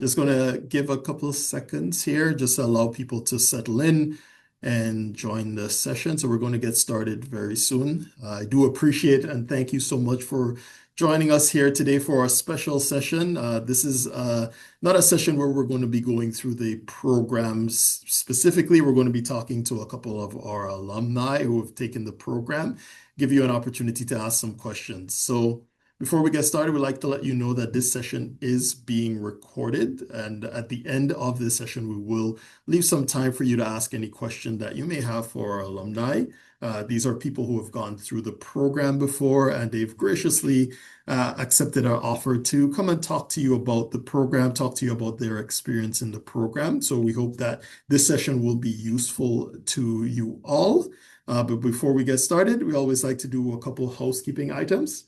Just going to give a couple of seconds here, just to allow people to settle in and join the session. So we're going to get started very soon. I do appreciate and thank you so much for joining us here today for our special session. This is not a session where we're going to be going through the programs specifically. We're going to be talking to a couple of our alumni who have taken the program, give you an opportunity to ask some questions. So before we get started, we'd like to let you know that this session is being recorded, and at the end of this session, we will leave some time for you to ask any question that you may have for our alumni. These are people who have gone through the program before, and they've graciously accepted our offer to come and talk to you about the program, talk to you about their experience in the program. So we hope that this session will be useful to you all. But before we get started, we always like to do a couple housekeeping items.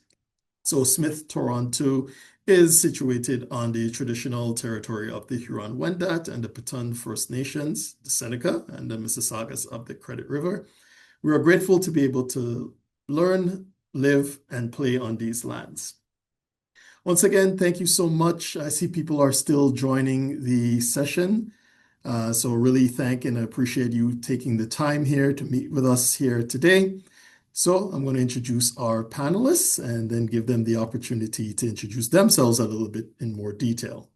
So Smith, Toronto is situated on the traditional territory of the Huron-Wendat and the Petun First Nations, the Seneca, and the Mississaugas of the Credit River. We are grateful to be able to learn, live, and play on these lands. Once again, thank you so much. I see people are still joining the session. So really thank and appreciate you taking the time here to meet with us here today. So I'm going to introduce our panelists and then give them the opportunity to introduce themselves a little bit in more detail.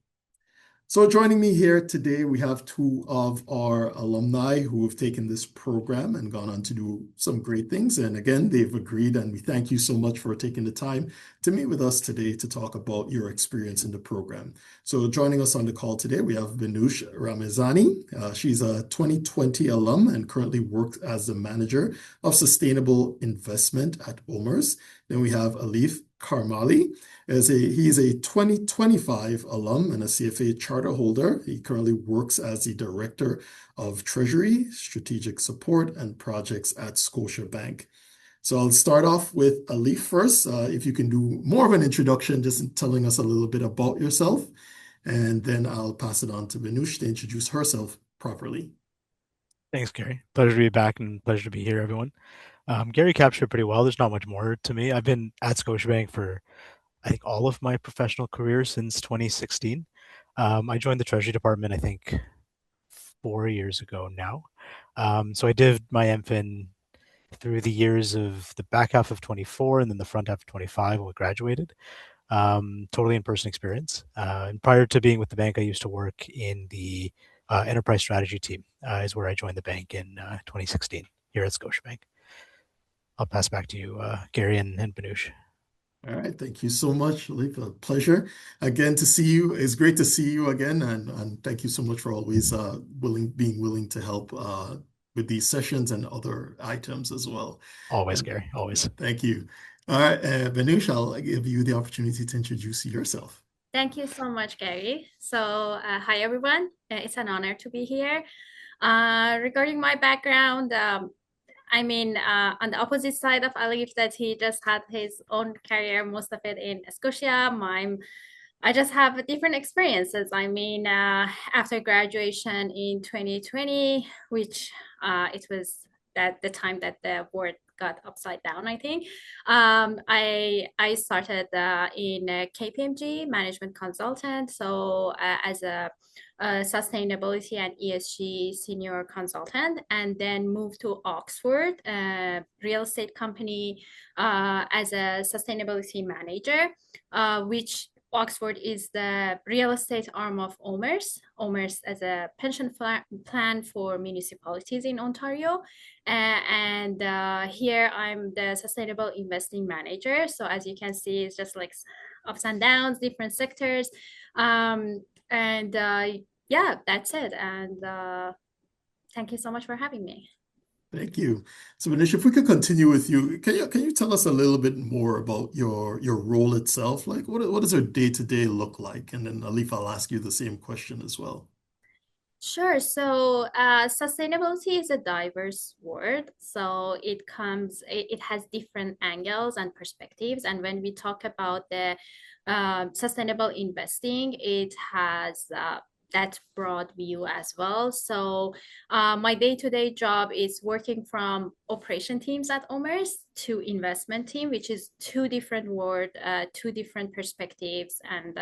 So joining me here today, we have two of our alumni who have taken this program and gone on to do some great things. And again, they've agreed, and we thank you so much for taking the time to meet with us today to talk about your experience in the program. So joining us on the call today, we have Vinush Ramezani. She's a 2020 alum and currently works as the manager of sustainable investment at OMERS. Then we have Alif Karmali. He's a 2025 alum and a CFA charter holder. He currently works as the Director of Treasury, Strategic Support, and Projects at Scotiabank. So I'll start off with Alif first. If you can do more of an introduction, just telling us a little bit about yourself, and then I'll pass it on to Vinush to introduce herself properly. Thanks, Gary. Pleasure to be back and pleasure to be here, everyone. Gary captured it pretty well. There's not much more to me. I've been at Scotiabank for, I think, all of my professional career since 2016. I joined the Treasury Department, I think, 4 years ago now. So I did my MFin through the years of the back half of 24 and then the front half of 25 when we graduated. Totally in-person experience. And prior to being with the bank, I used to work in the enterprise strategy team, is where I joined the bank in 2016 here at Scotiabank. I'll pass back to you, Gary and Banush. All right, thank you so much, Alif. A pleasure again to see you. It's great to see you again, and thank you so much for always being willing to help with these sessions and other items as well. Always, And Gary, always. thank you. All right, Vanush, I'll give you the opportunity to introduce yourself. Thank you so much, Gary. So, hi everyone. It's an honor to be here. Regarding my background, on the opposite side of Alif, that he just had his own career, most of it in Scotia. I just have different experiences. After graduation in 2020, which it was that the time that the world got upside down, I think. I started in KPMG, management consultant. So as a sustainability and ESG senior consultant, and then moved to Oxford, a real estate company, as a sustainability manager, which Oxford is the real estate arm of OMERS. OMERS as a pension plan for municipalities in Ontario. Here I'm the sustainable investing manager. So as you can see, it's just like ups and downs, different sectors. Yeah, that's it. Thank you so much for having me. Thank you. So, Manish, if we could continue with you, can you tell us a little bit more about your role itself? Like, what does your day-to-day look like? And then, Alif, I'll ask you the same question as well. Sure. So, sustainability is a diverse word. So it has different angles and perspectives. And when we talk about the sustainable investing, it has that broad view as well. So my day-to-day job is working from operation teams at OMERS to investment team, which is two different words, two different perspectives. And,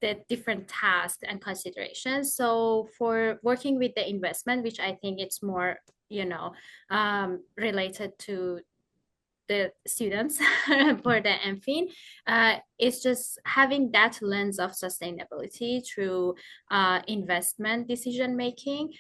the different tasks and considerations. So for working with the investment, which I think it's more, related to the students for the MFin, it's just having that lens of sustainability through investment decision making.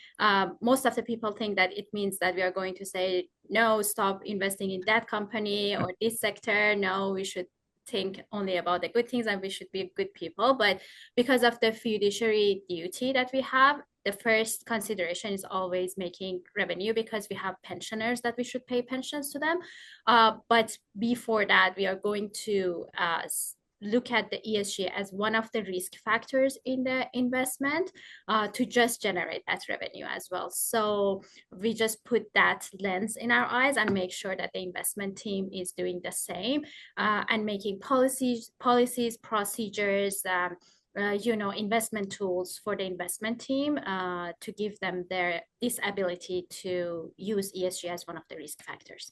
Most of the people think that it means that we are going to say, no, stop investing in that company or this sector. No, we should think only about the good things and we should be good people. But because of the fiduciary duty that we have, the first consideration is always making revenue because we have pensioners that we should pay pensions to them. But before that, we are going to look at the ESG as one of the risk factors in the investment to just generate that revenue as well. So we just put that lens in our eyes and make sure that the investment team is doing the same and making policies, procedures, investment tools for the investment team to give them this ability to use ESG as one of the risk factors.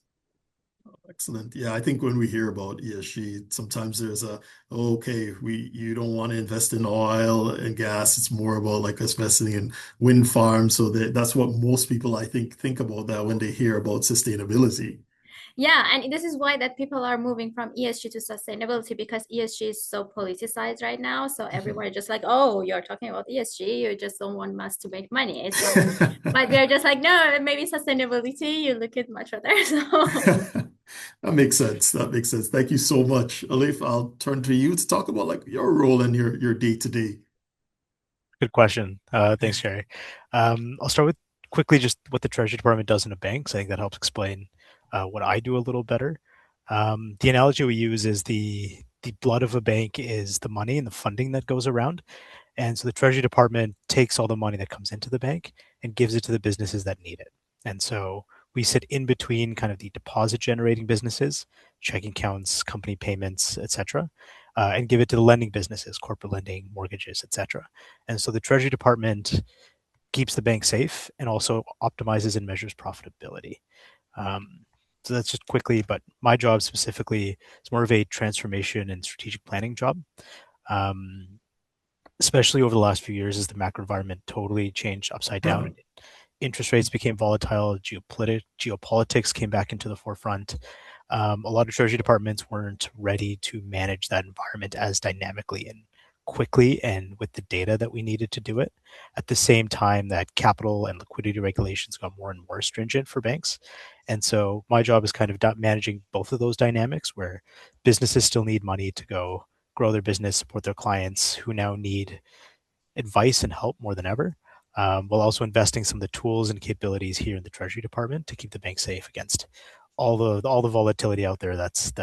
Excellent. Yeah, I think when we hear about ESG, sometimes there's okay, you don't want to invest in oil and gas. It's more about like us investing in wind farms. So that's what most people I think about that when they hear about sustainability. Yeah, and this is why that people are moving from ESG to sustainability because ESG is so politicized right now. So everyone is just like, oh, you're talking about ESG, you just don't want us to make money. So, but they're just like, no, maybe sustainability, you look at much other. So. That makes sense. That makes sense. Thank you so much. Alif, I'll turn to you to talk about like your role and your day to day. Good question. Thanks, Gary. I'll start with quickly just what the Treasury Department does in a bank. So I think that helps explain what I do a little better. The analogy we use is the blood of a bank is the money and the funding that goes around. And so the Treasury Department takes all the money that comes into the bank and gives it to the businesses that need it. And so we sit in between kind of the deposit generating businesses, checking accounts, company payments, etc., and give it to the lending businesses, corporate lending, mortgages, etc. And so the Treasury Department keeps the bank safe and also optimizes and measures profitability. So that's just quickly, but my job specifically is more of a transformation and strategic planning job. Especially over the last few years as the macro environment totally changed upside down. Interest rates became volatile, geopolitics came back into the forefront. A lot of Treasury departments weren't ready to manage that environment as dynamically and quickly and with the data that we needed to do it. At the same time that capital and liquidity regulations got more and more stringent for banks. And so my job is kind of managing both of those dynamics where businesses still need money to go grow their business, support their clients who now need advice and help more than ever, while also investing some of the tools and capabilities here in the Treasury Department to keep the bank safe against all the volatility out there that's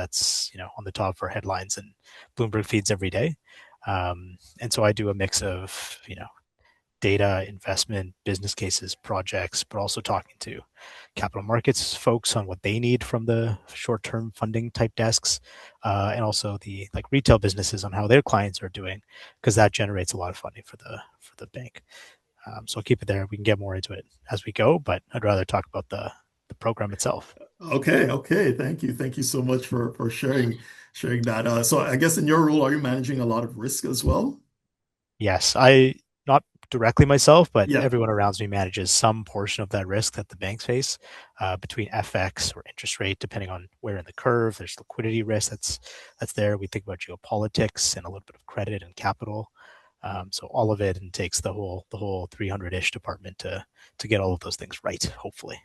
on the top for headlines and Bloomberg feeds every day. And so I do a mix of data, investment, business cases, projects, but also talking to capital markets folks on what they need from the short-term funding type desks, and also the retail businesses on how their clients are doing, because that generates a lot of funding for the bank. So I'll keep it there. We can get more into it as we go, but I'd rather talk about the program itself. Okay. Thank you so much for sharing that. So I guess in your role, are you managing a lot of risk as well? Yes, I not directly myself, but Yeah. everyone around me manages some portion of that risk that the banks face between FX or interest rate, depending on where in the curve. There's liquidity risk that's there. We think about geopolitics and a little bit of credit and capital. So all of it, and takes the whole 300-ish department to get all of those things right, hopefully.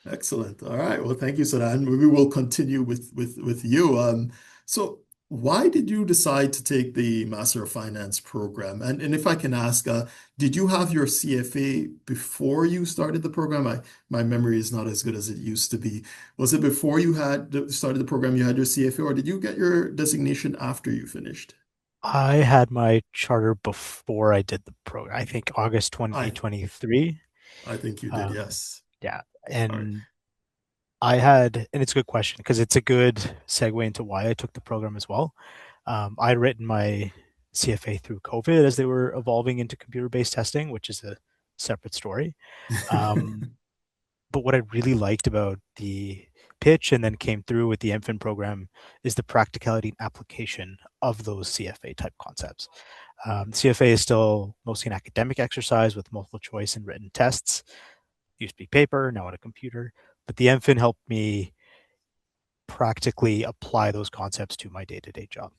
Excellent. All right. Well, thank you, Sada. And we will continue with you. So why did you decide to take the Master of Finance program? And if I can ask, did you have your CFA before you started the program? My memory is not as good as it used to be. Was it before you had started the program, you had your CFA, or did you get your designation after you finished? I had my charter before I did the program. I think August 2023. I think you did, yes. Yeah. All right. And it's a good question because it's a good segue into why I took the program as well. I'd written my CFA through COVID as they were evolving into computer-based testing, which is a separate story. But what I really liked about the pitch and then came through with the MFin program is the practicality and application of those CFA type concepts. CFA is still mostly an academic exercise with multiple choice and written tests. Used to be paper, now on a computer. But the MFin helped me practically apply those concepts to my day-to-day job.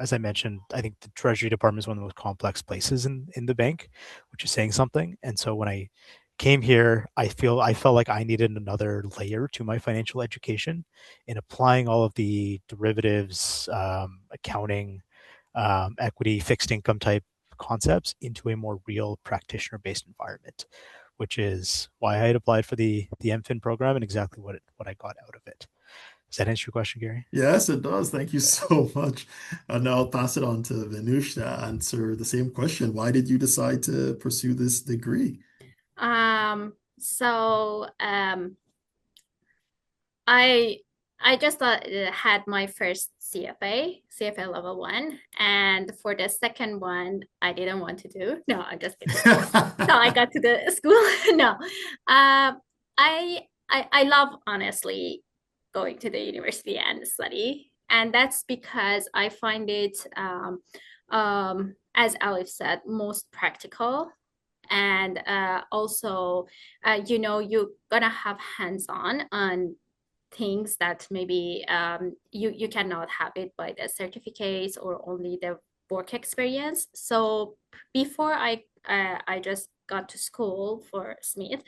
As I mentioned, I think the Treasury Department is one of the most complex places in the bank, which is saying something. And so when I came here, I felt like I needed another layer to my financial education in applying all of the derivatives, accounting, equity, fixed income type concepts into a more real practitioner-based environment, which is why I had applied for the MFin program and exactly what I got out of it. Does that answer your question, Gary? Yes, it does. Thank you so much. And now I'll pass it on to Vinush to answer the same question. Why did you decide to pursue this degree? So I I just had my first CFA level one, and for the second one, I didn't want to do. No, I'm just kidding. So I got to the school. No, I love honestly going to the university and study, and that's because I find it as Alif said, most practical. And also, you're gonna have hands-on on things that maybe you cannot have it by the certificates or only the work experience. So before I just got to school for Smith,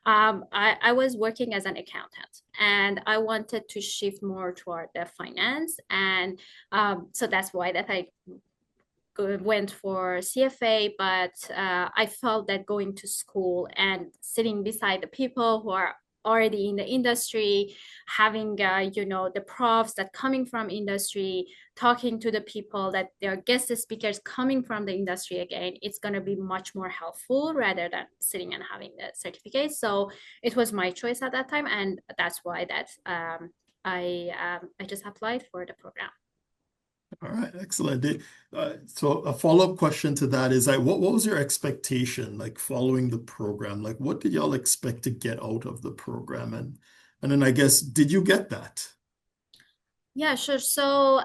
I was working as an accountant and I wanted to shift more toward the finance. And so that's why that I went for CFA, but I felt that going to school and sitting beside the people who are already in the industry, having the profs that coming from industry, talking to the people that they're guest speakers coming from the industry again, it's going to be much more helpful rather than sitting and having the certificate. So it was my choice at that time, and that's why that I just applied for the program. All right, excellent. So a follow-up question to that is like, what was your expectation like following the program? Like, what did y'all expect to get out of the program? And then I guess, did you get that? Yeah, sure. So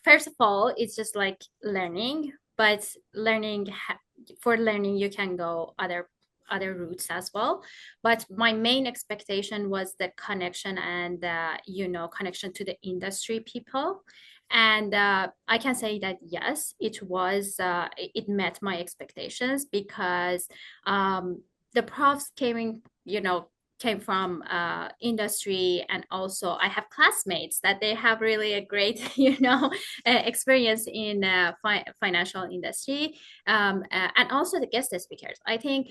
first of all, it's just like learning, but for learning you can go other routes as well. But my main expectation was the connection and connection to the industry people. And I can say that yes, it met my expectations because the profs came from industry, and also I have classmates that they have really a great experience in financial industry, and also the guest speakers. I think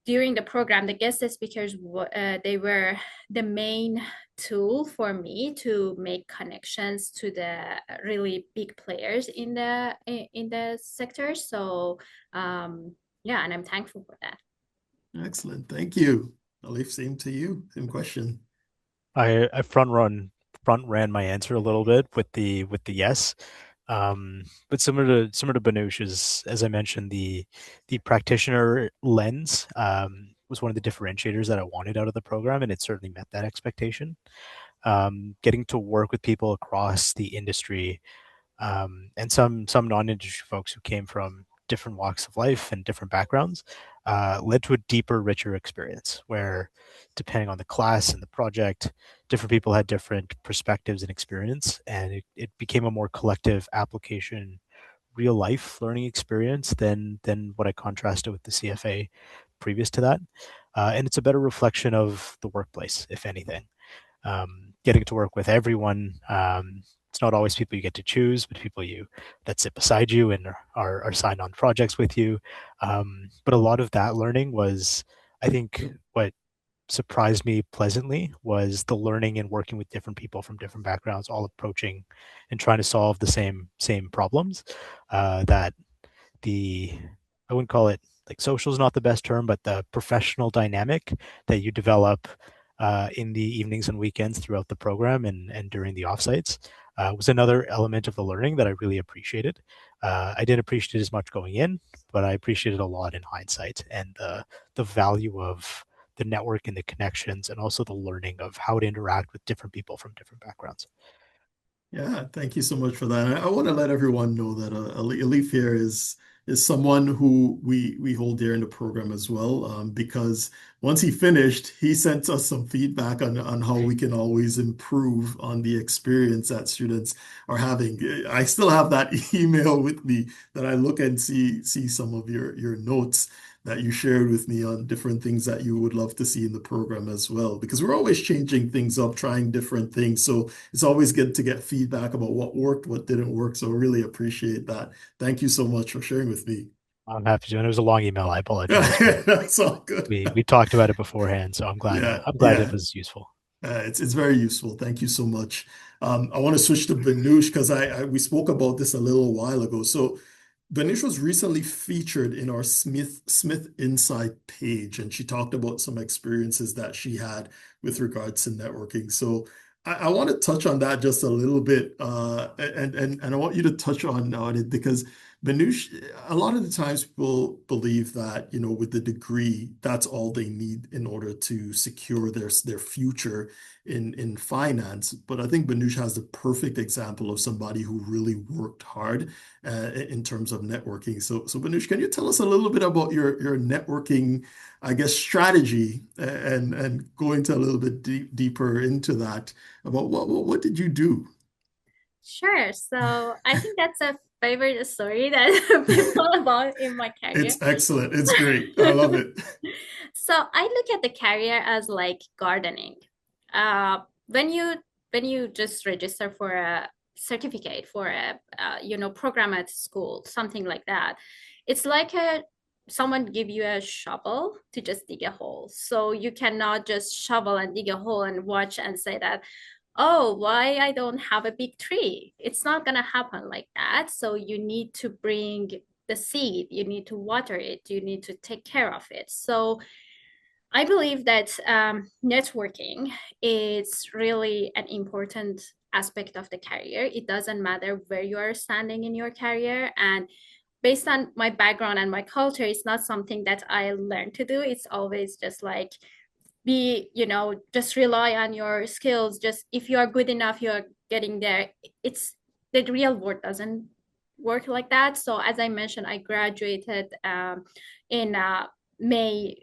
during the program, the guest speakers they were the main tool for me to make connections to the really big players in the sector. So yeah, and I'm thankful for that. Excellent. Thank you. Alif, same to you. Same question. I front ran my answer a little bit with the yes. But similar to Banush's, as I mentioned, the practitioner lens was one of the differentiators that I wanted out of the program, and it certainly met that expectation. Getting to work with people across the industry, and some non-industry folks who came from different walks of life and different backgrounds, led to a deeper, richer experience where, depending on the class and the project, different people had different perspectives and experience, and it became a more collective application, real life learning experience than what I contrasted with the CFA previous to that. And it's a better reflection of the workplace, if anything. Getting to work with everyone. It's not always people you get to choose, but people that sit beside you and are signed on projects with you. But a lot of that learning was, I think, what surprised me pleasantly was the learning and working with different people from different backgrounds, all approaching and trying to solve the same problems. That the I wouldn't call it like social is not the best term, but the professional dynamic that you develop in the evenings and weekends throughout the program and during the offsites was another element of the learning that I really appreciated. I didn't appreciate it as much going in, but I appreciated it a lot in hindsight, and the value of the network and the connections, and also the learning of how to interact with different people from different backgrounds. Yeah, thank you so much for that. I want to let everyone know that Alif here is someone who we hold dear in the program as well, because once he finished, he sent us some feedback on how we can always improve on the experience that students are having. I still have that email with me that I look and see some of your notes that you shared with me on different things that you would love to see in the program as well, because we're always changing things up, trying different things. So it's always good to get feedback about what worked, what didn't work. So I really appreciate that. Thank you so much for sharing with me. I'm happy to. And it was a long email. I apologize, but That's all good. we talked about it beforehand, so Yeah, I'm glad it yeah. was useful. It's very useful. Thank you so much. I want to switch to Banush because we spoke about this a little while ago. So Banush was recently featured in our Smith Insight page, and she talked about some experiences that she had with regards to networking. So I want to touch on that just a little bit, and I want you to touch on it because Banush, a lot of the times people believe that, with the degree, that's all they need in order to secure their future in finance. But I think Banush has the perfect example of somebody who really worked hard in terms of networking. So Banush, can you tell us a little bit about your networking, I guess, strategy and go into a little bit deeper into that about what did you do? Sure. So I think that's a favorite story that people about in my career. It's excellent. It's great. I love it. So I look at the career as like gardening. Uh, when you just register for a certificate for a program at school, something like that, it's like a someone give you a shovel to just dig a hole. So you cannot just shovel and dig a hole and watch and say that, oh, why I don't have a big tree? It's not gonna happen like that. So you need to bring the seed, you need to water it, you need to take care of it. So I believe that networking is really an important aspect of the career. It doesn't matter where you are standing in your career. And based on my background and my culture, it's not something that I learned to do. It's always just like just rely on your skills. Just if you are good enough, you're getting there. It's the real world doesn't work like that. So as I mentioned, I graduated in May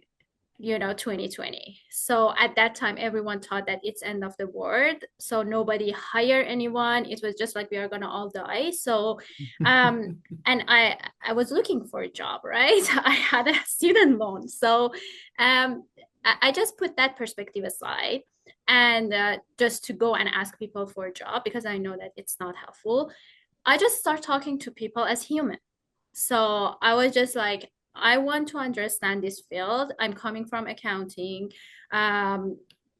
2020. So at that time everyone thought that it's end of the world, so nobody hired anyone. It was just like we are gonna all die. So and I was looking for a job, right? I had a student loan. So um I just put that perspective aside and just to go and ask people for a job because I know that it's not helpful. I just start talking to people as human. So I was just like, I want to understand this field. I'm coming from accounting. Um,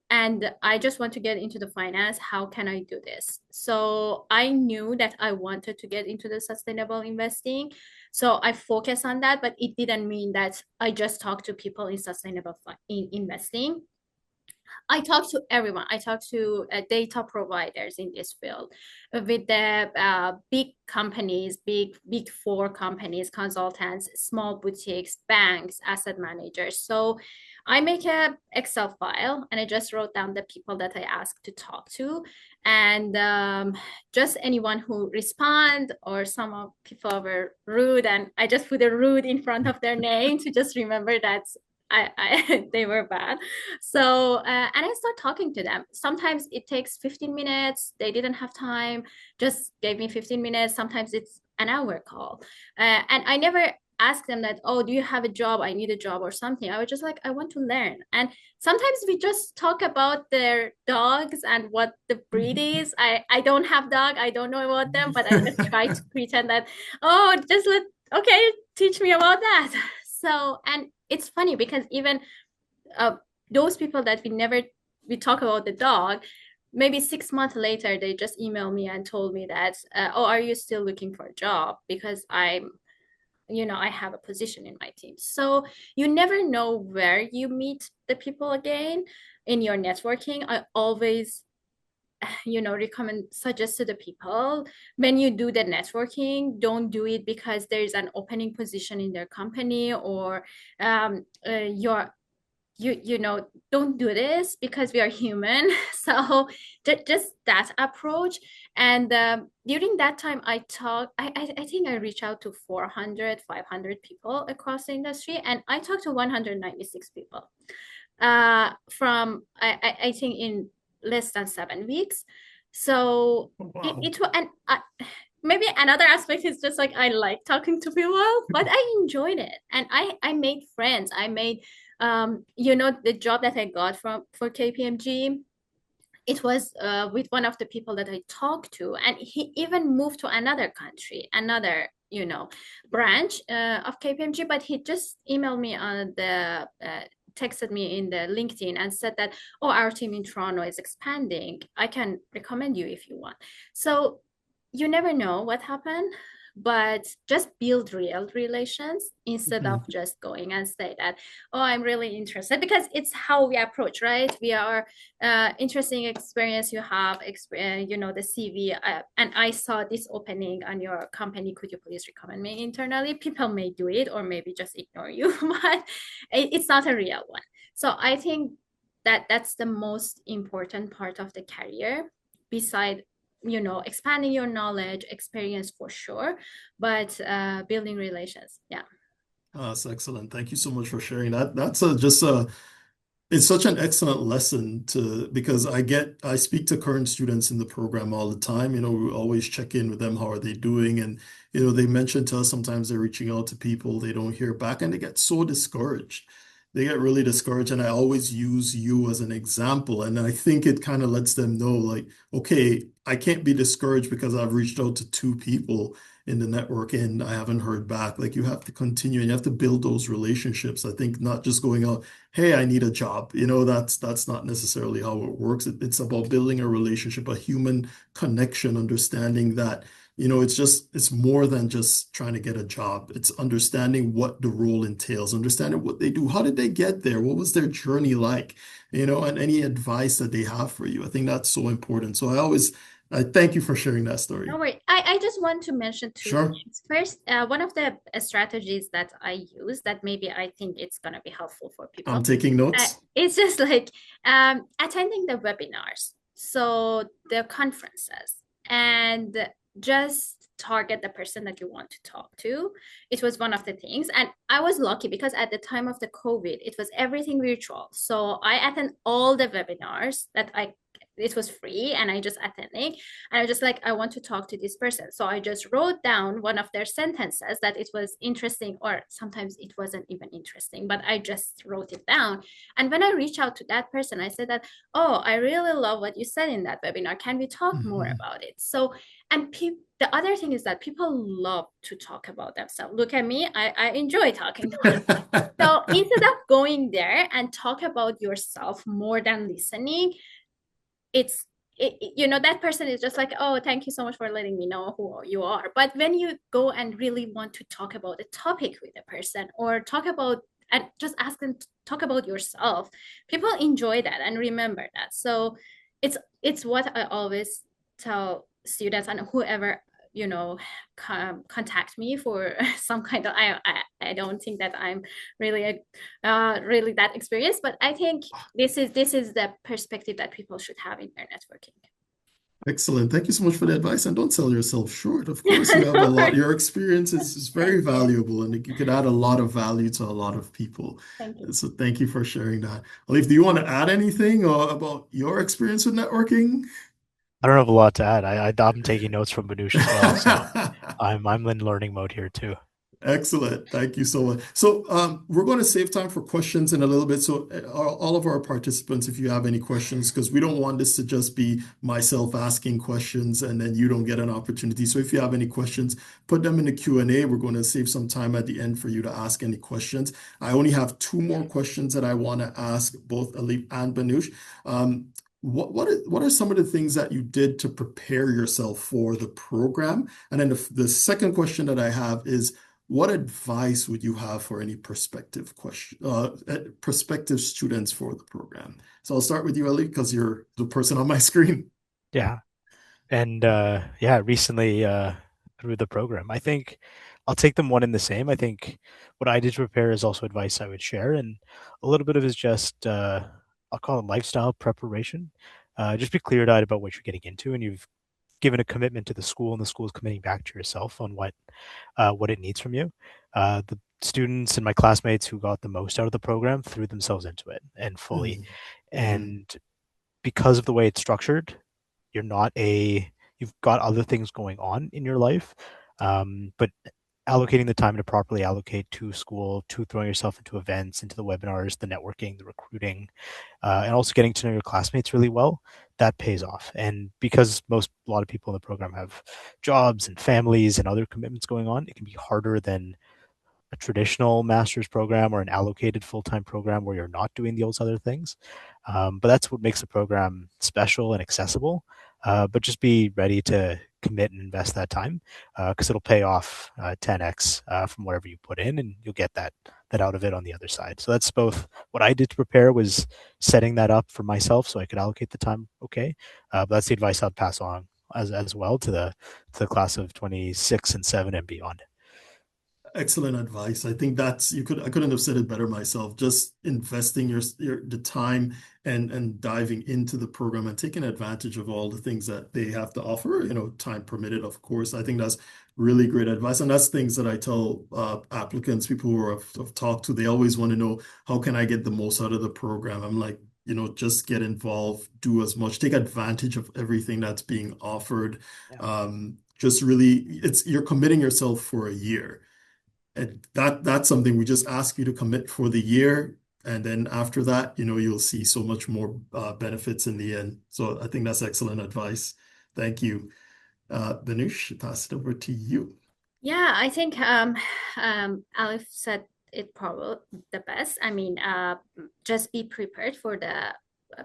and I just want to get into the finance. How can I do this? So I knew that I wanted to get into the sustainable investing. So I focused on that, but it didn't mean that I just talked to people in sustainable investing. I talk to everyone. I talk to data providers in this field, with the big companies, big four companies, consultants, small boutiques, banks, asset managers. So I make a Excel file and I just wrote down the people that I asked to talk to, and just anyone who respond, or some of people were rude, and I just put a rude in front of their name to just remember that they were bad. So and I start talking to them. Sometimes it takes 15 minutes. They didn't have time, just gave me 15 minutes. Sometimes it's an hour call. And I never ask them that, oh, do you have a job? I need a job or something. I was just like, I want to learn. And sometimes we just talk about their dogs and what the breed is. I don't have dog. I don't know about them, but I just try to pretend that, oh, okay, teach me about that. So, and it's funny because even uh, those people that we talk about the dog, maybe 6 months later they just email me and told me that, oh, are you still looking for a job? Because I have a position in my team. So you never know where you meet the people again in your networking. I always suggest to the people, when you do the networking, don't do it because there's an opening position in their company, or don't do this because we are human. So just that approach. And during that time, I think I reached out to 400, 500 people across the industry, and I talked to 196 people from I think in less than 7 weeks. So Wow. it was, and maybe another aspect is just like I like talking to people, but I enjoyed it, and I made friends. I made the job that I got for KPMG. It was with one of the people that I talked to, and he even moved to another country, another branch of KPMG. But he just emailed me on the texted me in the LinkedIn and said that, oh, our team in Toronto is expanding. I can recommend you if you want. So you never know what happened, but just build real relations instead of just going and say that, oh, I'm really interested, because it's how we approach, right? We are interesting experience you have, the CV, and I saw this opening on your company. Could you please recommend me internally? People may do it or maybe just ignore you, but it's not a real one. So I think that's the most important part of the career, beside expanding your knowledge, experience for sure, but building relations. Yeah. That's excellent. Thank you so much for sharing that. It's such an excellent lesson because I speak to current students in the program all the time. We always check in with them. How are they doing? And, they mention to us sometimes they're reaching out to people, they don't hear back, and they get so discouraged. They get really discouraged. And I always use you as an example. And I think it kind of lets them know, like, okay, I can't be discouraged because I've reached out to two people in the network and I haven't heard back. Like, you have to continue and you have to build those relationships. I think not just going out, hey, I need a job. That's not necessarily how it works. It's about building a relationship, a human connection, understanding that, it's more than just trying to get a job. It's understanding what the role entails, understanding what they do. How did they get there? What was their journey like? And any advice that they have for you. I think that's so important. So I thank you for sharing that story. No worry. I just want to mention two Sure. things. First, one of the strategies that I use that maybe I think it's going to be helpful for people. I'm taking notes. It's just like attending the webinars, so the conferences, and just target the person that you want to talk to. It was one of the things. And I was lucky because at the time of the COVID, it was everything virtual. So I attend all the webinars it was free, and I just attending, and I just like, I want to talk to this person. So I just wrote down one of their sentences that it was interesting, or sometimes it wasn't even interesting, but I just wrote it down. And when I reached out to that person, I said that, oh, I really love what you said in that webinar. Can we talk more about it? So, and the other thing is that people love to talk about themselves. Look at me, I enjoy talking to myself. So instead of going there and talk about yourself more than listening, that person is just like, oh, thank you so much for letting me know who you are. But when you go and really want to talk about a topic with a person, or talk about and just ask them to talk about yourself, people enjoy that and remember that. So it's what I always tell students and whoever contact me for some kind of, I don't think that I'm really really that experienced, but I think this is the perspective that people should have in their networking. Excellent. Thank you so much for the advice. And don't sell yourself short. Of course, you have a lot. Your experience is very valuable, and you could add a lot of value to a lot of people. Thank you. So thank you for sharing that. Alif, do you want to add anything about your experience with networking? I don't have a lot to add. I'm taking notes from Banush as well, so I'm in learning mode here too. Excellent. Thank you so much. So we're going to save time for questions in a little bit. So all of our participants, if you have any questions, because we don't want this to just be myself asking questions and then you don't get an opportunity. So if you have any questions, put them in the Q&A. We're going to save some time at the end for you to ask any questions. I only have two more questions that I want to ask both Alif and Banush. What are some of the things that you did to prepare yourself for the program? And then the second question that I have is, what advice would you have for any prospective students for the program? So I'll start with you, Ellie, because you're the person on my screen. Yeah. And recently through the program, I think I'll take them one and the same. I think what I did to prepare is also advice I would share, and a little bit of it is just I'll call it lifestyle preparation. Just be clear-eyed about what you're getting into, and you've given a commitment to the school, and the school is committing back to yourself on what it needs from you. The students and my classmates who got the most out of the program threw themselves into it and fully. Mhm. Mhm. And because of the way it's structured, you're not a you've got other things going on in your life, but allocating the time to properly allocate to school, to throwing yourself into events, into the webinars, the networking, the recruiting, and also getting to know your classmates really well, that pays off. And because a lot of people in the program have jobs and families and other commitments going on, it can be harder than a traditional master's program or an allocated full-time program where you're not doing those other things. But that's what makes the program special and accessible. But just be ready to commit and invest that time because it'll pay off 10x from whatever you put in, and you'll get that out of it on the other side. So that's both what I did to prepare was setting that up for myself so I could allocate the time. Okay, but that's the advice I'd pass on as well to the class of 26 and 7 and beyond. Excellent advice. I think I couldn't have said it better myself. Just investing the time and diving into the program and taking advantage of all the things that they have to offer, time permitted, of course. I think that's really great advice. And that's things that I tell applicants, people who I've talked to, they always want to know, how can I get the most out of the program? I'm like, just get involved, do as much, take advantage of everything that's being offered. Yeah. Just really, you're committing yourself for a year. And that's something we just ask you to commit for the year. And then after that, you'll see so much more benefits in the end. So I think that's excellent advice. Thank you. Danush, pass it over to you. Yeah, I think Alif said it probably the best. I mean, just be prepared for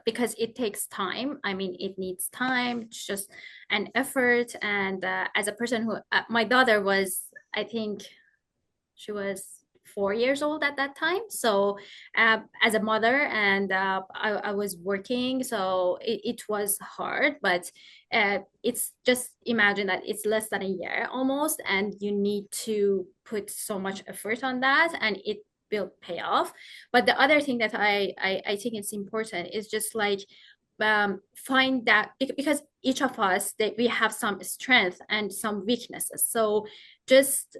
because it takes time. I mean, it needs time, it's just an effort. And as a person who, my daughter was, I think she was 4 years old at that time. So as a mother, and I was working, so it was hard, but it's just imagine that it's less than a year almost, and you need to put so much effort on that, and it will pay off. But the other thing that I think it's important is just like find that, because each of us, that we have some strength and some weaknesses. So just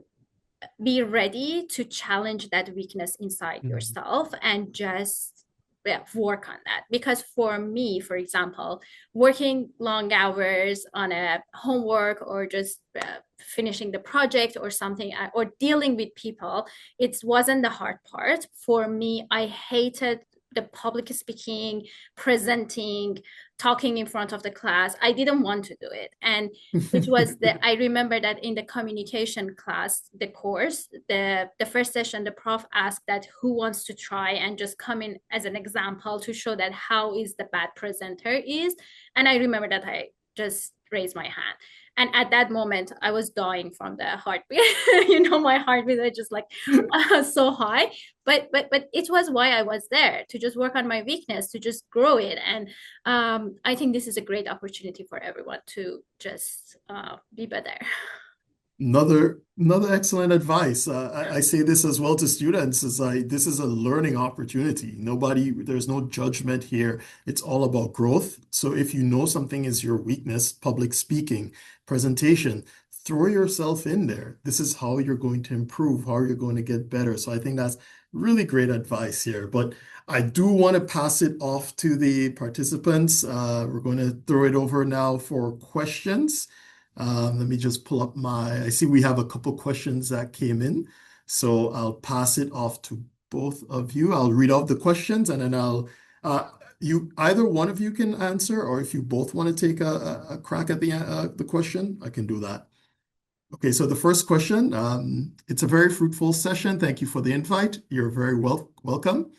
be ready to challenge that weakness inside yourself and just work on that. Because for me, for example, working long hours on a homework or just finishing the project or something, or dealing with people, it wasn't the hard part. For me, I hated the public speaking, presenting, talking in front of the class. I didn't want to do it. And it was I remember that in the communication class, the course, the first session, the prof asked that who wants to try and just come in as an example to show that how is the bad presenter is. And I remember that I just raised my hand. And at that moment, I was dying from the heartbeat. My heartbeat was just like so high. But it was why I was there, to just work on my weakness, to just grow it. And I think this is a great opportunity for everyone to just be better. Another excellent advice. I say this as well to students, this is a learning opportunity. There's no judgment here. It's all about growth. So if you know something is your weakness, public speaking, presentation, throw yourself in there. This is how you're going to improve, how you're going to get better. So I think that's really great advice here. But I do want to pass it off to the participants. We're going to throw it over now for questions. Let me just pull up I see we have a couple questions that came in. So I'll pass it off to both of you. I'll read out the questions and then either one of you can answer, or if you both want to take a crack at the question, I can do that. Okay, so the first question, it's a very fruitful session. Thank you for the invite. You're very welcome.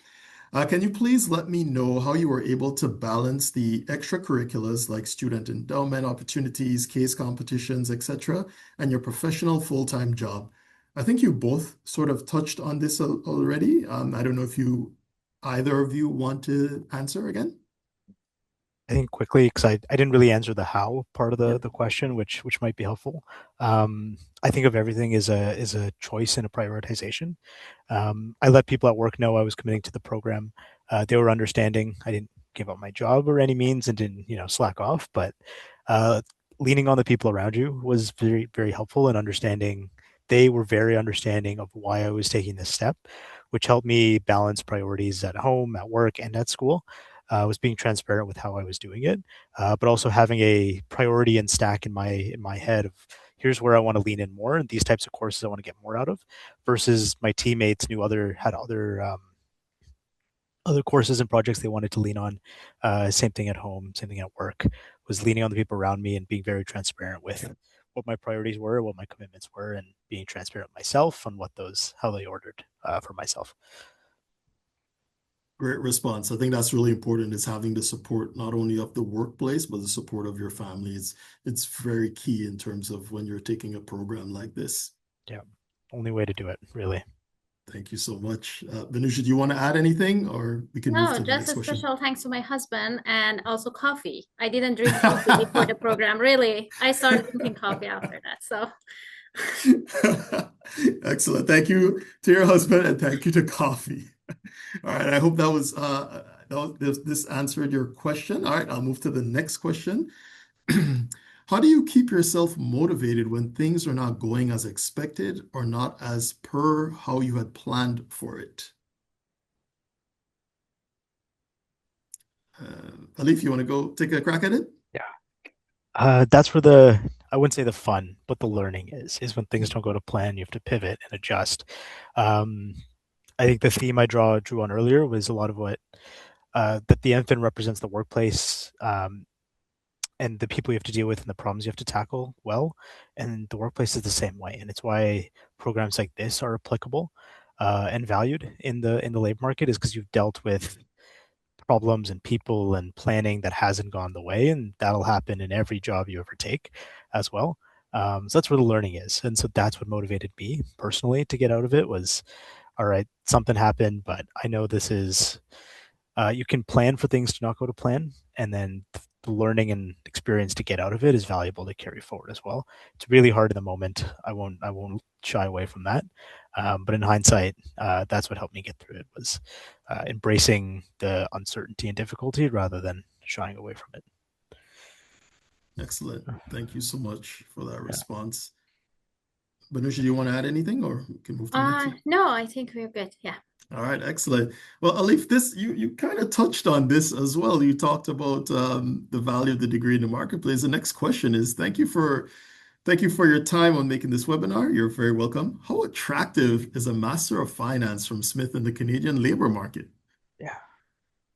Can you please let me know how you were able to balance the extracurriculars like student endowment opportunities, case competitions, etc., and your professional full-time job? I think you both sort of touched on this already. I don't know if either of you want to answer again. I think quickly, because I didn't really answer the how part of the question, which might be helpful. I think of everything as a choice and a prioritization. I let people at work know I was committing to the program. They were understanding. I didn't give up my job or any means and didn't slack off, but uh, leaning on the people around you was very very helpful in understanding. They were very understanding of why I was taking this step, which helped me balance priorities at home, at work, and at school. Was being transparent with how I was doing it, but also having a priority and stack in my head of here's where I want to lean in more, and these types of courses I want to get more out of, versus my teammates knew had other courses and projects they wanted to lean on. Same thing at home, same thing at work. Was leaning on the people around me and being very transparent with what my priorities were, what my commitments were, and being transparent with myself on how they ordered for myself. Great response. I think that's really important is having the support not only of the workplace, but the support of your family. It's very key in terms of when you're taking a program like this. Yeah, only way to do it, really. Thank you so much. Vanusha, do you want to add anything or we can move No, to the just next a question? special thanks to my husband and also coffee. I didn't drink coffee before the program, really. I started drinking coffee after that. So, Excellent. Thank you to your husband and thank you to coffee. All right. I hope this answered your question. All right. I'll move to the next question. How do you keep yourself motivated when things are not going as expected or not as per how you had planned for it? Alif, you want to go take a crack at it? That's where I wouldn't say the fun, but the learning is when things don't go to plan, you have to pivot and adjust. Um, I think the theme I drew on earlier was a lot of what that the infant represents the workplace, and the people you have to deal with and the problems you have to tackle well. And the workplace is the same way. And it's why programs like this are applicable and valued in the labor market, is because you've dealt with problems and people and planning that hasn't gone the way, and that'll happen in every job you ever take as well. So that's where the learning is, and so that's what motivated me personally to get out of it. Was all right, something happened, but I know this is you can plan for things to not go to plan, and then the learning and experience to get out of it is valuable to carry forward as well. It's really hard in the moment. I won't shy away from that. But in hindsight, that's what helped me get through it, was embracing the uncertainty and difficulty rather than shying away from it. Excellent. Thank you so much for that Yeah. response. Vanusha, do you want to add anything or we can move to the next one? no, I think we're good. Yeah. All right, excellent. Well, Alif, this you kind of touched on this as well. You talked about the value of the degree in the marketplace. The next question is, thank you for your time on making this webinar. You're very welcome. How attractive is a Master of Finance from Smith in the Canadian labor market? Yeah.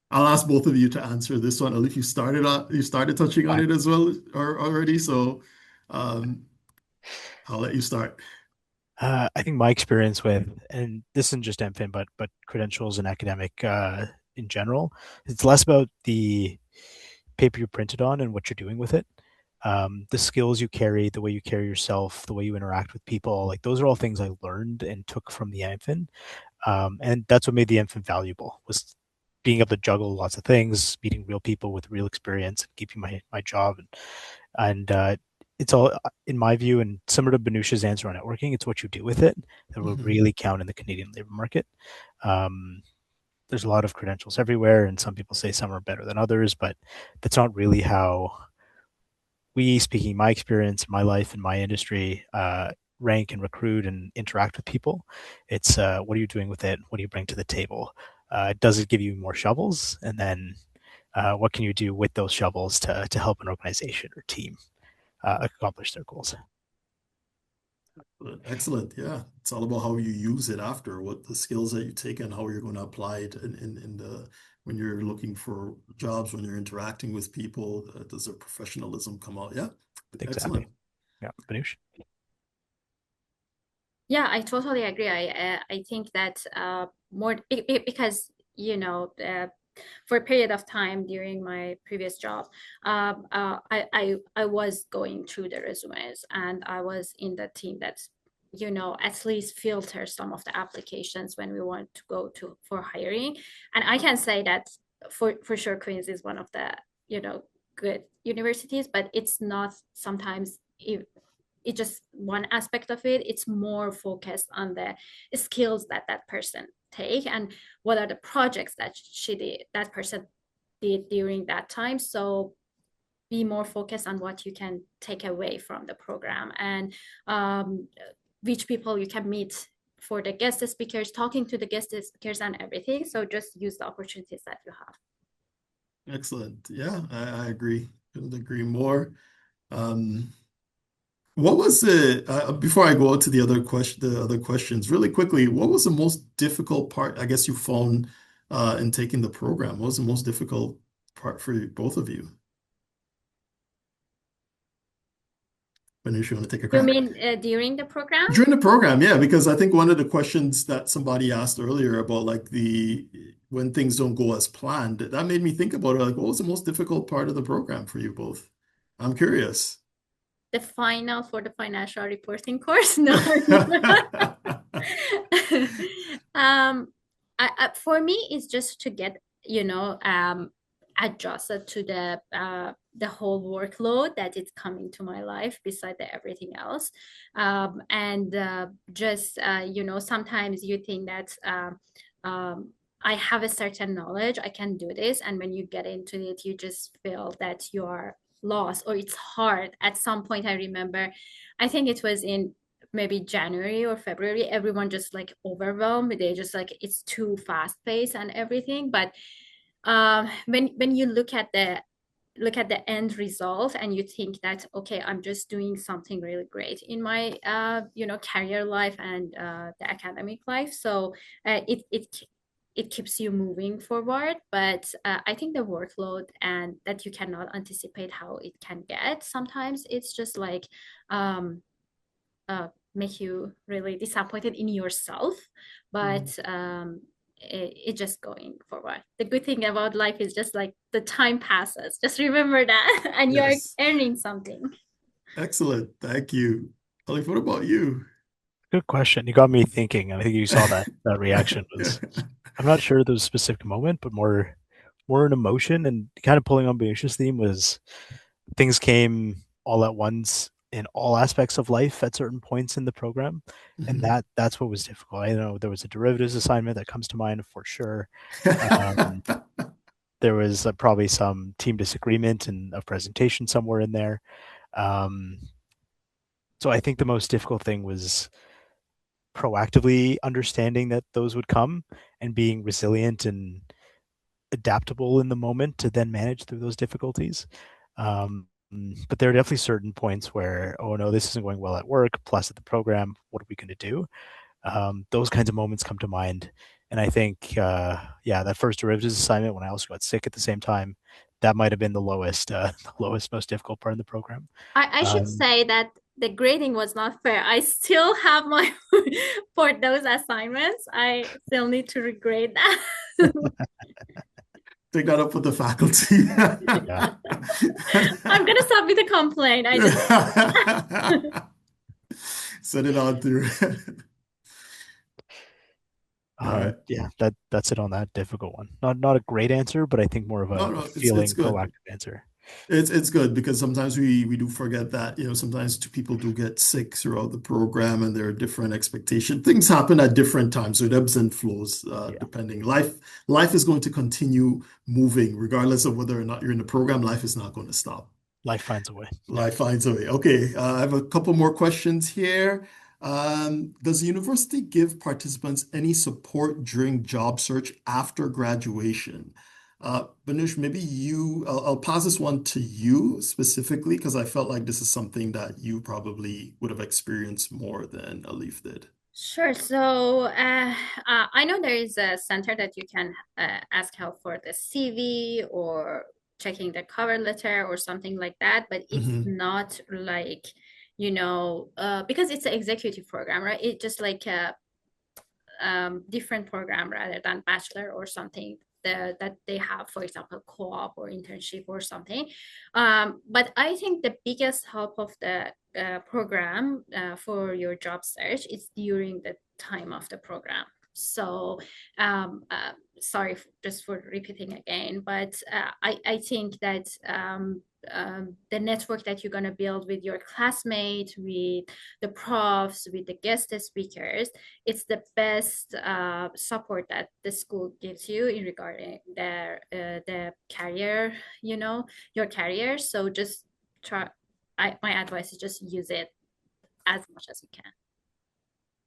I'll ask both of you to answer this one. Alif, you started touching on Fine. it as well or already, so um, I'll let you start. I think my experience with, and this isn't just MFin, but credentials and academic in general, it's less about the paper you printed on and what you're doing with it. The skills you carry, the way you carry yourself, the way you interact with people, like those are all things I learned and took from the MFin. And that's what made the MFin valuable, was being able to juggle lots of things, meeting real people with real experience, and keeping my job. And it's all, in my view, and similar to Banusha's answer on networking, it's what you do with it that will really count in the Canadian labor market. There's a lot of credentials everywhere, and some people say some are better than others, but that's not really how we, speaking my experience, my life, and my industry, rank and recruit and interact with people. It's what are you doing with it? What do you bring to the table? Does it give you more shovels? And then what can you do with those shovels to help an organization or team accomplish their goals? Excellent. Yeah. It's all about how you use it after, what the skills that you take and how you're going to apply it in the when you're looking for jobs, when you're interacting with people, does their professionalism come out? Yeah. Exactly. Excellent. Yeah, Banush. Yeah, I totally agree. I think that more because for a period of time during my previous job, I was going through the resumes and I was in the team that's at least filter some of the applications when we want to go to for hiring. And I can say that for sure Queens is one of the good universities, but it's not sometimes it's just one aspect of it. It's more focused on the skills that person take and what are the projects that that person did during that time. So be more focused on what you can take away from the program, and which people you can meet for the guest speakers, talking to the guest speakers and everything. So just use the opportunities that you have. Excellent. Yeah, I agree. Couldn't agree more. What was it, before I go to the other questions, really quickly, what was the most difficult part, I guess, you found in taking the program? What was the most difficult part for both of you? Manish, you want to take a You crack? mean during the program? During the program, yeah, because I think one of the questions that somebody asked earlier about like when things don't go as planned, that made me think about it. Like, what was the most difficult part of the program for you both? I'm curious. The final for the financial reporting course? No. um, for me, it's just to get, adjusted to the whole workload that is coming to my life beside everything else. And just, sometimes you think that I have a certain knowledge, I can do this. And when you get into it, you just feel that you are lost or it's hard. At some point, I remember, I think it was in maybe January or February, everyone just like overwhelmed. They just like it's too fast paced and everything. But when you look at the end result and you think that, okay, I'm just doing something really great in my career life and the academic life. So it keeps you moving forward. But I think the workload and that you cannot anticipate how it can get, sometimes it's just like make you really disappointed in yourself. But it just going forward. The good thing about life is just like the time passes. Just remember that, and you're Yes. earning something. Excellent. Thank you. Alif, what about you? Good question. You got me thinking. I think you saw that reaction was, I'm not sure the specific moment, but more an emotion, and kind of pulling on Benish's theme was things came all at once in all aspects of life at certain points in the program. And Mhm. that's what was difficult. I know there was a derivatives assignment that comes to mind for sure. Um, there was probably some team disagreement and a presentation somewhere in there. Um, so I think the most difficult thing was proactively understanding that those would come and being resilient and adaptable in the moment to then manage through those difficulties. But there are definitely certain points where, oh no, this isn't going well at work, plus at the program, what are we going to do? Those kinds of moments come to mind. And I think, yeah, that first derivatives assignment when I also got sick at the same time, that might have been the lowest, the lowest, most difficult part of the program. I should say that the grading was not fair. I still have my for those assignments. I still need to regrade that. Take that up with the faculty. Yeah. I'm gonna submit a complaint. I just Send it on through. All right. Yeah, that's it on that difficult one. Not a great answer, but I think more of No, a no, it's feeling good. proactive answer. It's good because sometimes we do forget that, sometimes people do get sick throughout the program and there are different expectations. Things happen at different times, so it ebbs and flows Yeah, depending. Life is going to continue moving regardless of whether or not you're in the program. Life is not going to stop. life finds a way. Yeah. Life finds a way. Okay, I have a couple more questions here. Does the university give participants any support during job search after graduation? Banush, maybe I'll pass this one to you specifically because I felt like this is something that you probably would have experienced more than Alif did. Sure. So I know there is a center that you can ask help for the CV or checking the cover letter or something like that, but it's Hmm. not like, because it's an executive program, right? It's just like a different program rather than bachelor or something that they have, for example, co-op or internship or something. But I think the biggest help of the program for your job search is during the time of the program. So sorry just for repeating again, but I think that the network that you're going to build with your classmates, with the profs, with the guest speakers, it's the best support that the school gives you in regarding the career, your career. So just try. My advice is just use it as much as you can.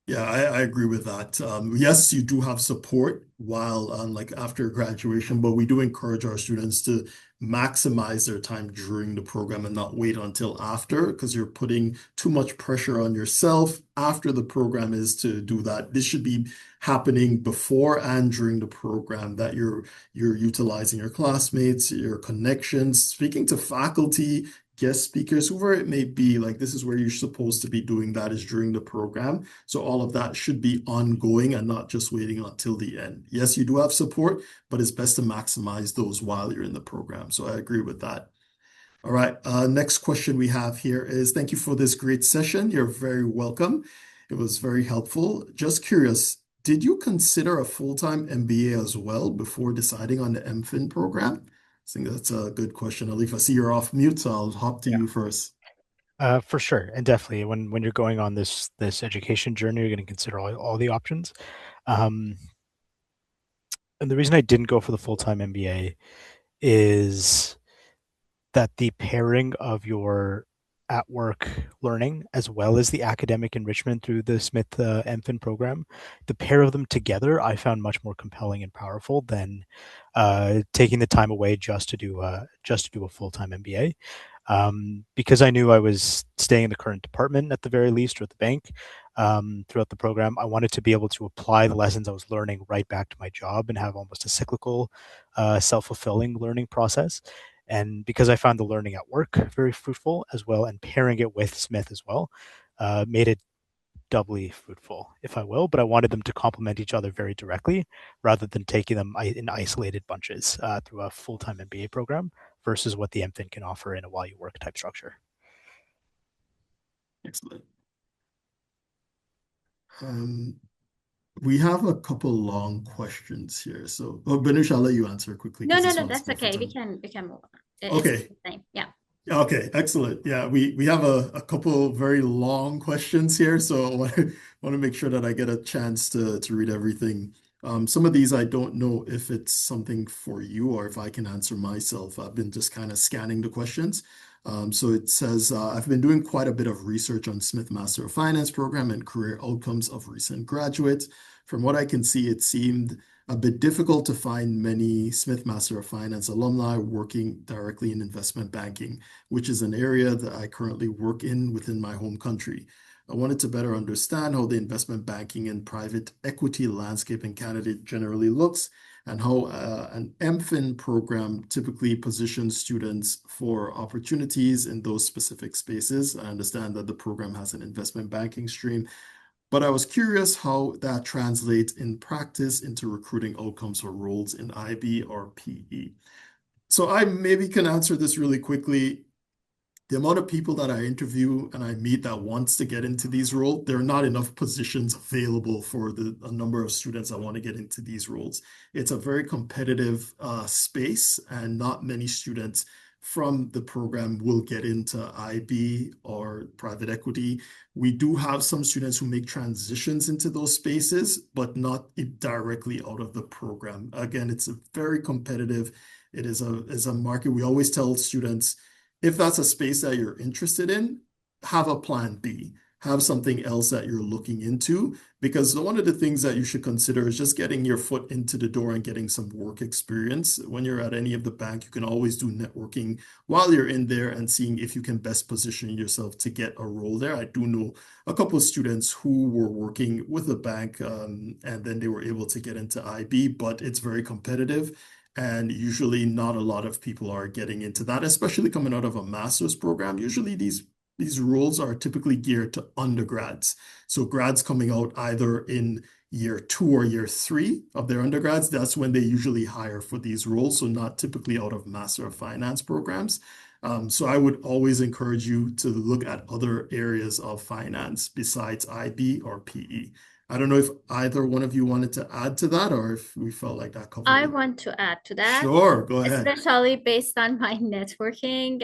Yeah, I agree with that. Yes, you do have support while like after graduation, but we do encourage our students to maximize their time during the program and not wait until after, because you're putting too much pressure on yourself after the program is to do that. This should be happening before and during the program, that you're utilizing your classmates, your connections, speaking to faculty, guest speakers, whoever it may be. Like, this is where you're supposed to be doing that, is during the program. So all of that should be ongoing and not just waiting until the end. Yes, you do have support, but it's best to maximize those while you're in the program. So I agree with that. All right. Next question we have here is, thank you for this great session. You're very welcome. It was very helpful. Just curious, did you consider a full-time MBA as well before deciding on the MFin program? I think that's a good question. Alif, I see you're off mute, so I'll hop to you first. For sure, and definitely when you're going on this education journey, you're going to consider all the options. And the reason I didn't go for the full-time MBA is that the pairing of your at work learning as well as the academic enrichment through the Smith MFin program, the pair of them together, I found much more compelling and powerful than taking the time away just to do a full-time MBA. Because I knew I was staying in the current department at the very least, or at the bank, throughout the program. I wanted to be able to apply the lessons I was learning right back to my job and have almost a cyclical, self-fulfilling learning process. And because I found the learning at work very fruitful as well, and pairing it with Smith as well, made it doubly fruitful, if I will. But I wanted them to complement each other very directly rather than taking them in isolated bunches through a full-time MBA program versus what the MFin can offer in a while you work type structure. Excellent. We have a couple long questions here. So, Benush, I'll let you answer quickly No, because this one's that's more for okay. We time. can move on. Okay. It's the same. Yeah. Okay, excellent. Yeah, we have a couple very long questions here, so I want to make sure that I get a chance to read everything. Some of these I don't know if it's something for you or if I can answer myself. I've been just kind of scanning the questions. So it says, I've been doing quite a bit of research on Smith Master of Finance program and career outcomes of recent graduates. From what I can see, it seemed a bit difficult to find many Smith Master of Finance alumni working directly in investment banking, which is an area that I currently work in within my home country. I wanted to better understand how the investment banking and private equity landscape in Canada generally looks, and how an MFin program typically positions students for opportunities in those specific spaces. I understand that the program has an investment banking stream, but I was curious how that translates in practice into recruiting outcomes for roles in IB or PE. So I maybe can answer this really quickly. The amount of people that I interview and I meet that wants to get into these roles, there are not enough positions available for a number of students that want to get into these roles. It's a very competitive space, and not many students from the program will get into IB or private equity. We do have some students who make transitions into those spaces, but not directly out of the program. Again, it's a very competitive. It is a market. We always tell students, if that's a space that you're interested in, have a plan B. Have something else that you're looking into, because one of the things that you should consider is just getting your foot into the door and getting some work experience. When you're at any of the bank, you can always do networking while you're in there and seeing if you can best position yourself to get a role there. I do know a couple of students who were working with the bank, and then they were able to get into IB, but it's very competitive. And usually not a lot of people are getting into that, especially coming out of a master's program. Usually these roles are typically geared to undergrads. So grads coming out either in year 2 or year 3 of their undergrads, that's when they usually hire for these roles. So not typically out of Master of Finance programs. So I would always encourage you to look at other areas of finance besides IB or PE. I don't know if either one of you wanted to add to that or if we felt like that covered I it. want to add to that, Sure, go ahead. especially based on my networking,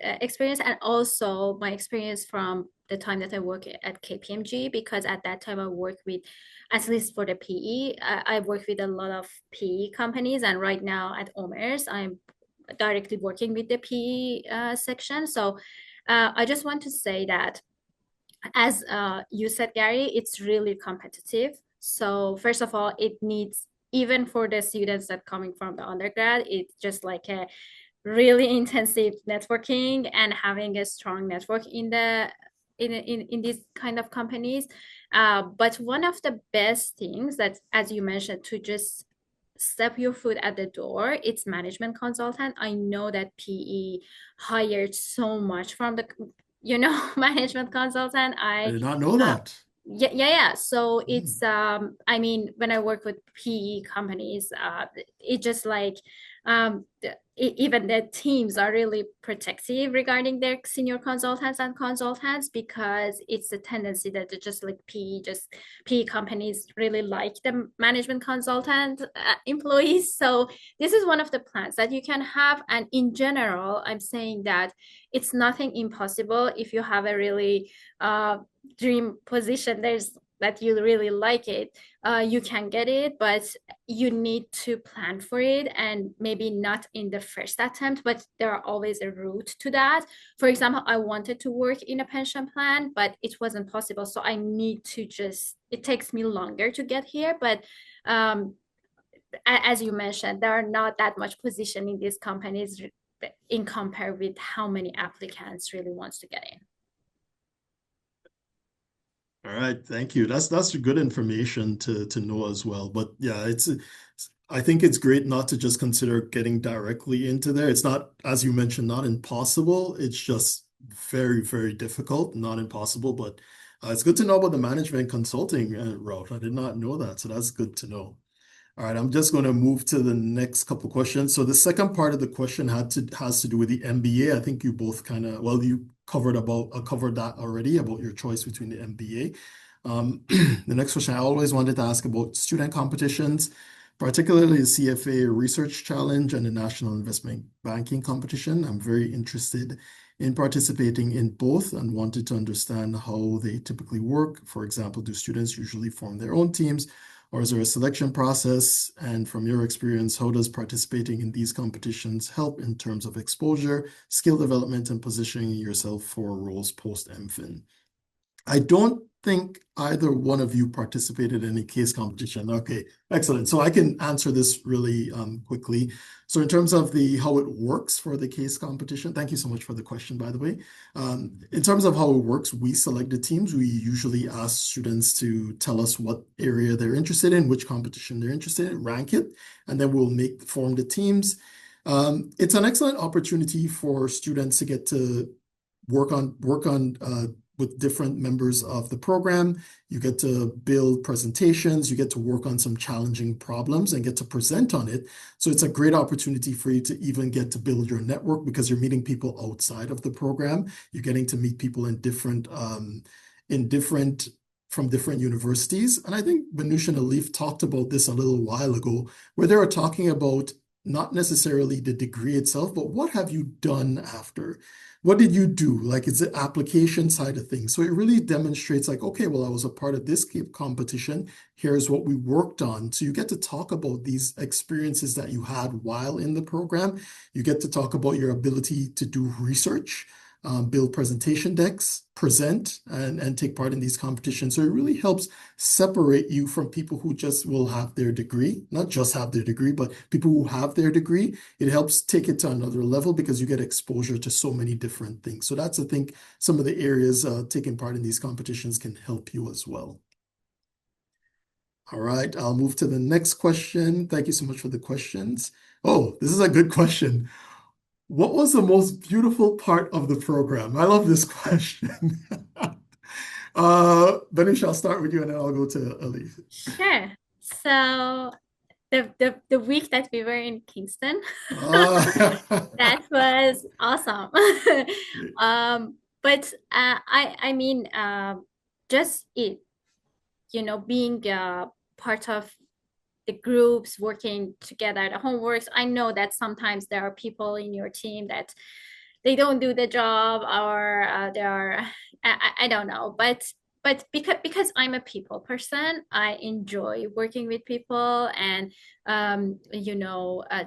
experience, and also my experience from the time that I work at KPMG, because at that time I worked with, at least for the PE, I worked with a lot of PE companies, and right now at Omers, I'm directly working with the PE section. So I just want to say that, as you said, Gary, it's really competitive. So first of all, it needs, even for the students that coming from the undergrad, it's just like a really intensive networking and having a strong network in the in these kind of companies. But one of the best things that, as you mentioned, to just step your foot at the door, it's management consultant. I know that PE hired so much from the management consultant. I did not know that. Yeah. So Hmm. it's I mean, when I work with PE companies, it just like even the teams are really protective regarding their senior consultants and consultants, because it's a tendency that they just like PE companies really like the management consultant employees. So this is one of the plans that you can have. And in general, I'm saying that it's nothing impossible if you have a really dream position, there's that you really like it, you can get it, but you need to plan for it, and maybe not in the first attempt, but there are always a route to that. For example, I wanted to work in a pension plan, but it wasn't possible, so I need to just, it takes me longer to get here. But as you mentioned, there are not that much position in these companies in compare with how many applicants really wants to get in. All right, thank you. That's good information to know as well. But yeah, I think it's great not to just consider getting directly into there. It's not, as you mentioned, not impossible. It's just very, very difficult, not impossible. But it's good to know about the management consulting route. I did not know that, so that's good to know. All right, I'm just going to move to the next couple questions. So the second part of the question has to do with the MBA. I think you both kind of, well, you covered that already about your choice between the MBA. The next question I always wanted to ask about student competitions, particularly the CFA Research Challenge and the National Investment Banking Competition. I'm very interested in participating in both and wanted to understand how they typically work. For example, do students usually form their own teams, or is there a selection process? And from your experience, how does participating in these competitions help in terms of exposure, skill development, and positioning yourself for roles post-MFin? I don't think either one of you participated in a case competition. Okay, excellent. So I can answer this really quickly. So in terms of how it works for the case competition, thank you so much for the question, by the way. In terms of how it works, we select the teams. We usually ask students to tell us what area they're interested in, which competition they're interested in, rank it, and then we'll form the teams. It's an excellent opportunity for students to get to work on with different members of the program. You get to build presentations, you get to work on some challenging problems and get to present on it. So it's a great opportunity for you to even get to build your network because you're meeting people outside of the program. You're getting to meet people from different universities. And I think Banush and Alif talked about this a little while ago, where they were talking about not necessarily the degree itself, but what have you done after? What did you do? Like, it's the application side of things. So it really demonstrates like, okay, well, I was a part of this competition. Here's what we worked on. So you get to talk about these experiences that you had while in the program. You get to talk about your ability to do research, build presentation decks, present, and take part in these competitions. So it really helps separate you from people who just will have their degree, not just have their degree, but people who have their degree. It helps take it to another level because you get exposure to so many different things. So that's, I think, some of the areas taking part in these competitions can help you as well. All right, I'll move to the next question. Thank you so much for the questions. Oh, this is a good question. What was the most beautiful part of the program? I love this question. Benish, I'll start with you and then I'll go to Elise. Sure. So the week that we were in Kingston, that was awesome. But I mean, just it, being part of the groups, working together, the homeworks. I know that sometimes there are people in your team that they don't do the job, or they are, I don't know, but because I'm a people person, I enjoy working with people, and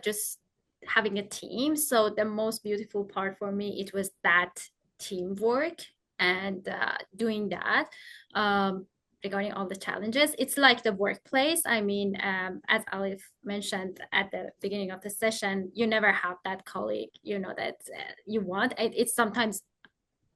just having a team. So the most beautiful part for me, it was that teamwork, and doing that. Um, Regarding all the challenges, it's like the workplace. I mean, as Alif mentioned at the beginning of the session, you never have that colleague, that you want. It's sometimes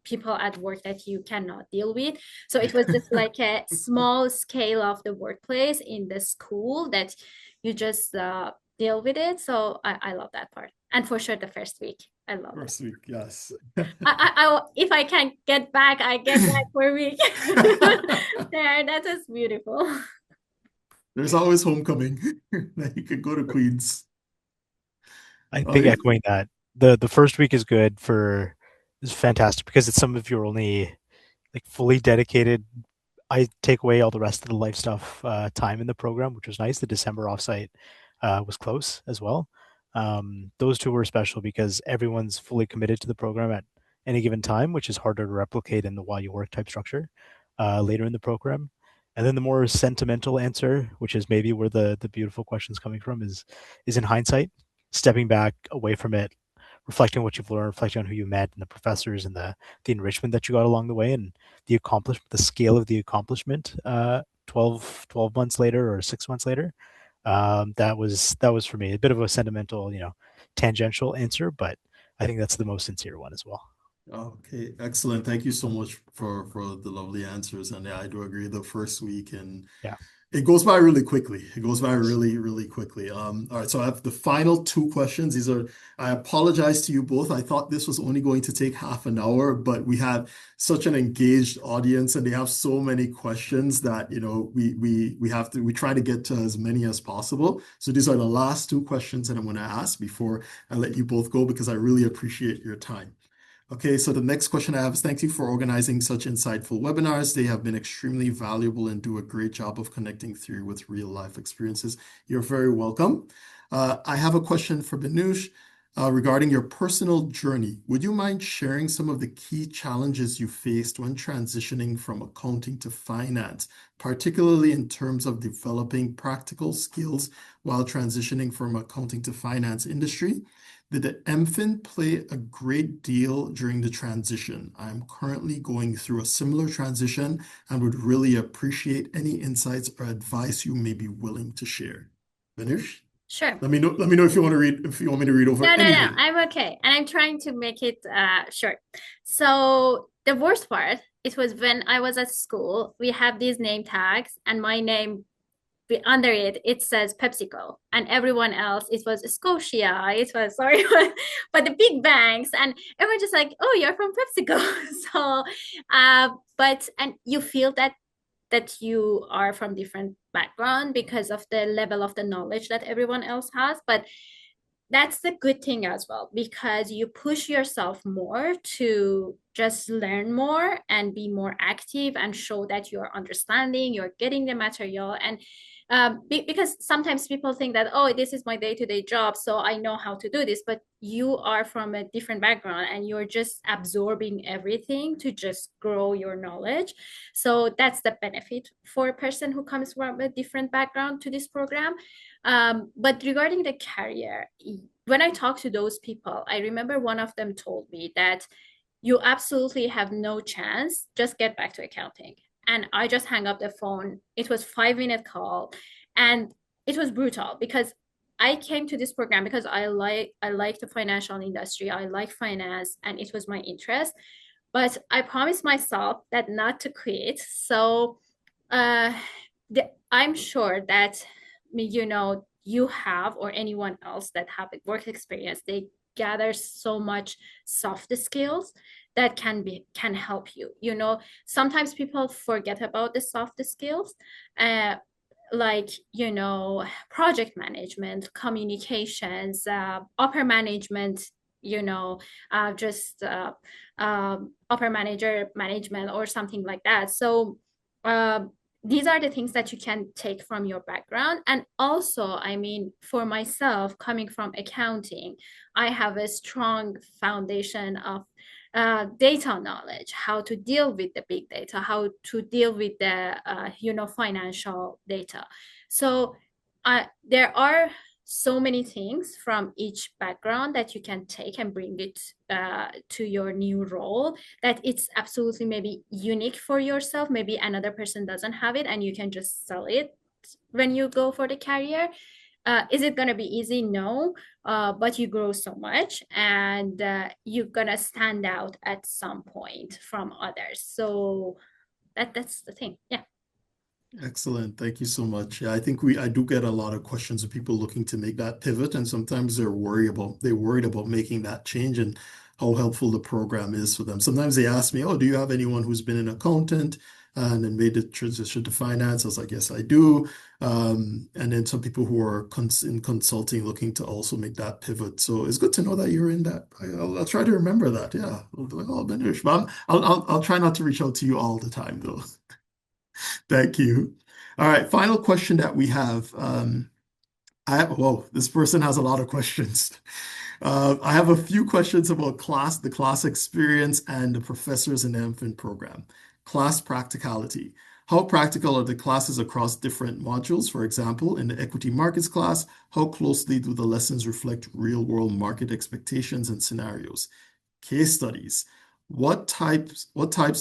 people at work that you cannot deal with. So it was just like a small scale of the workplace in the school that you just deal with it. So I love that part. And for sure, the first week, I love it. First week, yes. If I can get back, I get back for a week. There, that is beautiful. There's always homecoming. Then you could go to Queens. I think Alif? echoing that, the first week is fantastic because it's some of your only like fully dedicated. I take away all the rest of the life stuff time in the program, which was nice. The December offsite was close as well. Those two were special because everyone's fully committed to the program at any given time, which is harder to replicate in the while you work type structure later in the program. And then the more sentimental answer, which is maybe where the beautiful question's coming from, is in hindsight, stepping back away from it, reflecting on what you've learned, reflecting on who you met and the professors and the enrichment that you got along the way, and the accomplishment, the scale of the accomplishment 12 months later or 6 months later. That was for me a bit of a sentimental, tangential answer, but I think that's the most sincere one as well. Okay, excellent. Thank you so much for the lovely answers. And yeah, I do agree. The first week, and Yeah. it goes by really quickly. It goes by really, really quickly. All right, so I have the final two questions. I apologize to you both. I thought this was only going to take half an hour, but we had such an engaged audience and they have so many questions that, we try to get to as many as possible. So these are the last two questions that I'm going to ask before I let you both go because I really appreciate your time. Okay, so the next question I have is thank you for organizing such insightful webinars. They have been extremely valuable and do a great job of connecting theory with real life experiences. You're very welcome. I have a question for Banush regarding your personal journey. Would you mind sharing some of the key challenges you faced when transitioning from accounting to finance, particularly in terms of developing practical skills while transitioning from accounting to finance industry? Did the MFIN play a great deal during the transition? I am currently going through a similar transition and would really appreciate any insights or advice you may be willing to share. Vanish? Sure. Let me know if you want me to read over No, anything. I'm okay. And I'm trying to make it short. So the worst part, it was when I was at school, we have these name tags, and my name under it says PepsiCo, and everyone else it was Scotia, it was sorry, but the big banks, and everyone just like, oh, you're from PepsiCo. So but and you feel that you are from different background because of the level of the knowledge that everyone else has. But that's the good thing as well, because you push yourself more to just learn more and be more active and show that you're understanding, you're getting the material. And because sometimes people think that, oh, this is my day-to-day job, so I know how to do this, but you are from a different background and you're just absorbing everything to just grow your knowledge. So that's the benefit for a person who comes from a different background to this program. But regarding the career, when I talk to those people, I remember one of them told me that you absolutely have no chance, just get back to accounting. And I just hang up the phone. It was 5 minute call, and it was brutal because I came to this program because I like the financial industry. I like finance and it was my interest. But I promised myself that not to quit. So uh, I'm sure that you have, or anyone else that have work experience, they gather so much soft skills that can help you. Sometimes people forget about the soft skills, uh, like project management, communications, upper management, just upper manager management or something like that. So these are the things that you can take from your background. And also, I mean, for myself, coming from accounting, I have a strong foundation of data knowledge, how to deal with the big data, how to deal with the financial data. So there are so many things from each background that you can take and bring it to your new role, that it's absolutely maybe unique for yourself. Maybe another person doesn't have it and you can just sell it when you go for the career. Is it going to be easy? No. But you grow so much, and you're going to stand out at some point from others. So that's the thing. Yeah. Excellent. Thank you so much. Yeah, I think I do get a lot of questions of people looking to make that pivot, and sometimes they're worried about making that change and how helpful the program is for them. Sometimes they ask me, "Oh, do you have anyone who's been an accountant and then made the transition to finance?" I was like, "Yes, I do." And then some people who are in consulting looking to also make that pivot. So it's good to know that you're in that. I'll try to remember that. Yeah. I'll, but I'll try not to reach out to you all the time, though. Thank you. All right, final question that we have. Whoa, this person has a lot of questions. I have a few questions about the class experience and the professors in the MFin program. Class practicality. How practical are the classes across different modules? For example, in the equity markets class, how closely do the lessons reflect real-world market expectations and scenarios? Case studies. What types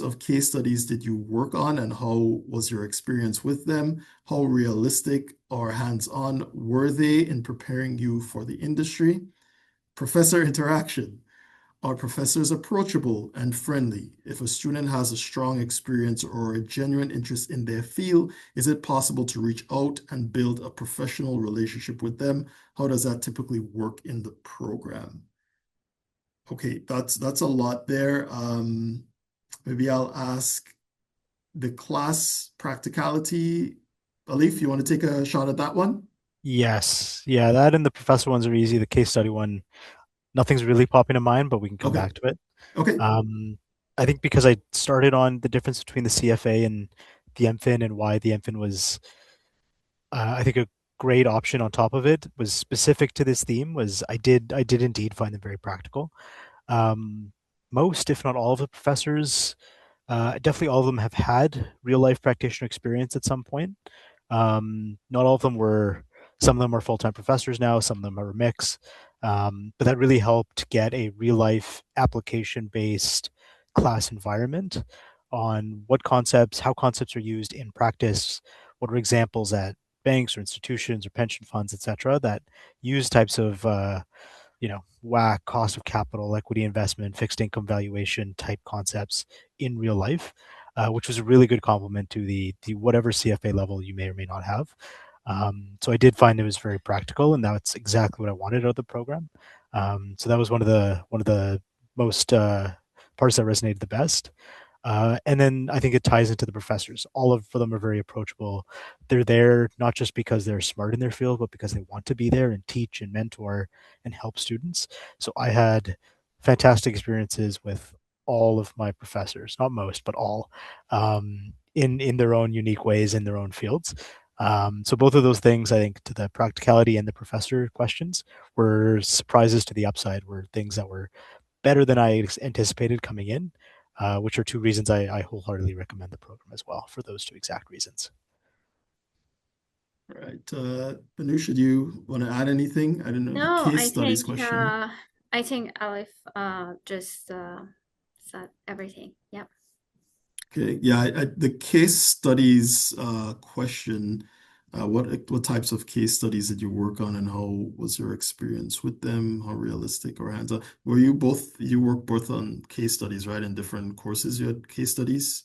of case studies did you work on, and how was your experience with them? How realistic or hands-on were they in preparing you for the industry? Professor interaction. Are professors approachable and friendly? If a student has a strong experience or a genuine interest in their field, is it possible to reach out and build a professional relationship with them? How does that typically work in the program? Okay, that's a lot there. Maybe I'll ask the class practicality. Alif, you want to take a shot at that one? Yes. Yeah, that and the professor ones are easy. The case study one, nothing's really popping to mind, but we can come Okay. back to it. Okay. I think because I started on the difference between the CFA and the MFin, and why the MFin was, I think, a great option on top of it, was specific to this theme, was I did indeed find them very practical. Um, Most, if not all, of the professors, definitely all of them have had real life practitioner experience at some point. Not all of them were. Some of them are full time professors now. Some of them are a mix. But that really helped get a real life application based class environment on how concepts are used in practice. What are examples at banks or institutions or pension funds, etc., that use types of WACC, cost of capital, equity investment, fixed income valuation type concepts in real life, which was a really good complement to the whatever CFA level you may or may not have. So I did find it was very practical, and that's exactly what I wanted out of the program. So that was one of the most parts that resonated the best. And then I think it ties into the professors. All of them are very approachable. They're there not just because they're smart in their field, but because they want to be there and teach and mentor and help students. So I had fantastic experiences with all of my professors, not most, but all, in their own unique ways in their own fields. So both of those things, I think, to the practicality and the professor questions, were surprises to the upside, were things that were better than I anticipated coming in, which are two reasons I wholeheartedly recommend the program as well, for those two exact reasons. All right. Manusha, do you want to add anything? I don't know, the No, case studies question. I think Alif just said everything. Yeah. Okay. Yeah, the case studies question, what types of case studies did you work on, and how was your experience with them? How realistic or hands-on? You worked both on case studies, right? In different courses, you had case studies?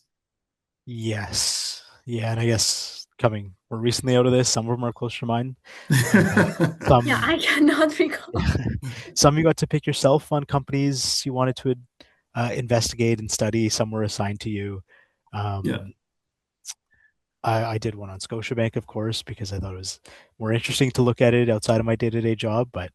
Yes. Yeah, and I guess coming more recently out of this, some of them are closer to mine. Uh, Yeah, some I cannot recall. some you got to pick yourself on companies you wanted to investigate and study. Some were assigned to you. Yeah. Um, I did one on Scotiabank, of course, because I thought it was more interesting to look at it outside of my day-to-day job. But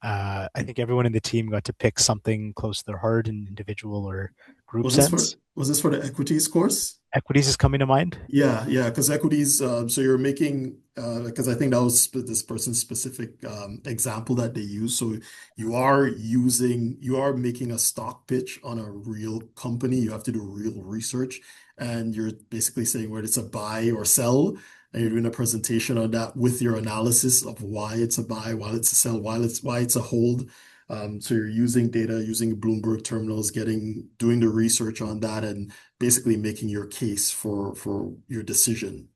I think everyone in the team got to pick something close to their heart in individual or group sense. Was this for the equities course? Equities is coming to mind. Yeah, because equities, so you're making, because I think that was this person's specific example that they use. So you are making a stock pitch on a real company. You have to do real research, and you're basically saying whether it's a buy or sell, and you're doing a presentation on that with your analysis of why it's a buy, why it's a sell, why it's a hold. So you're using data, using Bloomberg terminals, doing the research on that, and basically making your case for your decision.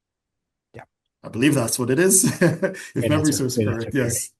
Yeah. I believe that's what it is. If Great memory answer. serves me Great answer, correct. Gary. Yes.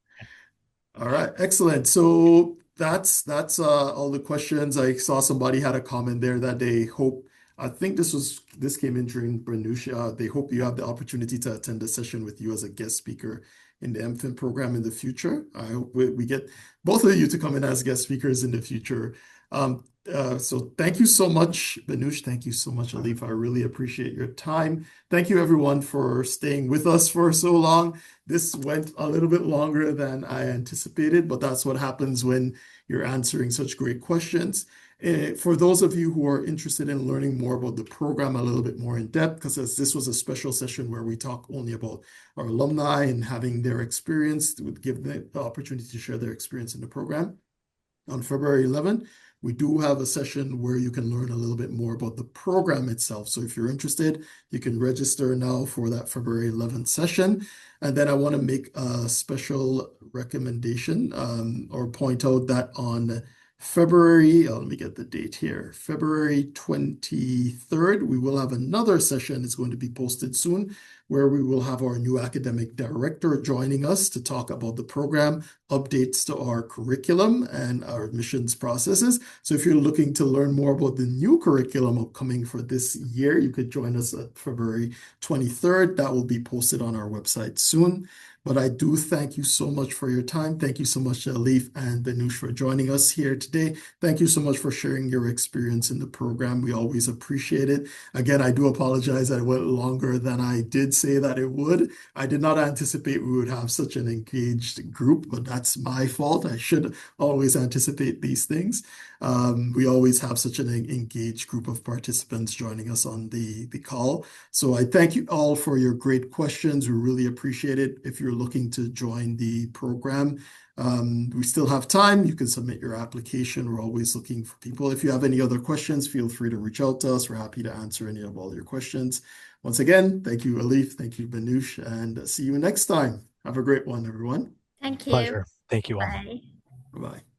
All right, excellent. So that's all the questions. I saw somebody had a comment there that they hope. I think this came in during Brenusia. They hope you have the opportunity to attend a session with you as a guest speaker in the MFIN program in the future. I hope we get both of you to come in as guest speakers in the future. So thank you so much, Banush. Thank you so much, Alif. I really appreciate your time. Thank you, everyone, for staying with us for so long. This went a little bit longer than I anticipated, but that's what happens when you're answering such great questions. For those of you who are interested in learning more about the program a little bit more in depth, because this was a special session where we talk only about our alumni and having their experience, would give them the opportunity to share their experience in the program. On February 11th, we do have a session where you can learn a little bit more about the program itself. So if you're interested, you can register now for that February 11th session. And then I want to make a special recommendation or point out that on February, let me get the date here, February 23rd, we will have another session. It's going to be posted soon, where we will have our new academic director joining us to talk about the program, updates to our curriculum and our admissions processes. So if you're looking to learn more about the new curriculum upcoming for this year, you could join us at February 23rd. That will be posted on our website soon. But I do thank you so much for your time. Thank you so much, Alif and Banush, for joining us here today. Thank you so much for sharing your experience in the program. We always appreciate it. Again, I do apologize that it went longer than I did say that it would. I did not anticipate we would have such an engaged group, but that's my fault. I should always anticipate these things. We always have such an engaged group of participants joining us on the call. So I thank you all for your great questions. We really appreciate it. If you're looking to join the program, we still have time. You can submit your application. We're always looking for people. If you have any other questions, feel free to reach out to us. We're happy to answer any of all your questions. Once again, thank you, Alif. Thank you, Banush, and see you next time. Have a great one, everyone. Thank you. Pleasure. Thank you all. Bye. Bye-bye.